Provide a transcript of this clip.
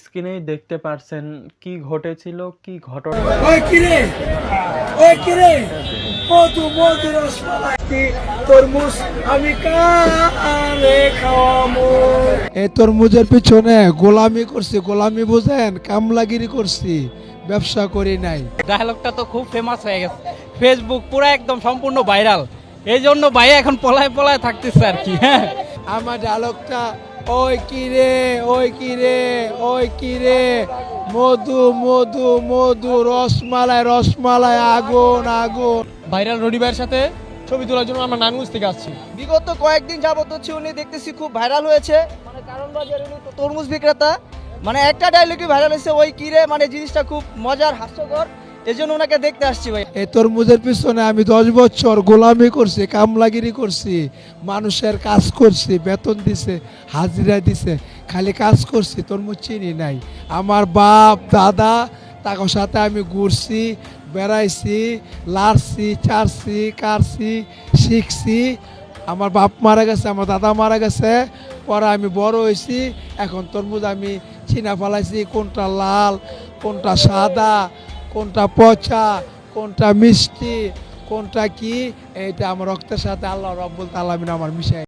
স্ক্রিনেই দেখতে পারছেন কি ঘটেছিল, কি ঘটনা। ওই কিরে ওই কিরে মধু মধু রসমালাই তরমুজ আমি কারে খাওয়ামু। এই তরমুজের পিছনে গোলামি করছি, গোলামি বুঝেন, কামলাগিরি করছি, ব্যবসা করি নাই। ডায়লগটা তো খুব ফেমাস হয়ে গেছে, ফেসবুক পুরো একদম সম্পূর্ণ ভাইরাল। এই জন্য ভাই এখন পলায় পলায় থাকতেছে আর কি। হ্যাঁ, আমার ডায়লগটা ওই কিরে ওই কিরে ওই কিরে মধু মধু মধু রসমালাই রসমালাই আগুন আগুন। ভাইরাল রনি ভাইয়ের সাথে ছবি তোলার জন্য আমরা নারায়ণগঞ্জ থেকে আসছি। বিগত কয়েকদিন যাবত হচ্ছে উনি দেখতেছি খুব ভাইরাল হয়েছে, মানে কারণ বাজার উনি তো তরমুজ বিক্রেতা, মানে একটা ডায়লগই ভাইরাল হয়েছে ওই কিরে, মানে জিনিসটা খুব মজার হাস্যকর, এই জন্য ওনাকে দেখতে আসছি ভাই। এই তরমুজের পিছনে আমি 10 বছর গোলামি করছি, কামলাগিরি করছি, মানুষের কাজ করছি, বেতন দিছে, হাজিরা দিছে, খালি কাজ করছি, তরমুজ চিনি নাই। আমার বাপ দাদা তার সাথে আমি ঘুরছি, বেড়াইছি, লাড়ছি, চারছি, কারছি, শিখছি। আমার বাপ মারা গেছে, আমার দাদা মারা গেছে, পরে আমি বড় হয়েছি। এখন তরমুজ আমি চিনা ফেলাইছি, কোনটা লাল, কোনটা সাদা, কোনটা পচা, কোনটা মিষ্টি, কোনটা কি, এটা আমার রক্তের সাথে আল্লাহ রাব্বুল আলামিন আমার মিশাই।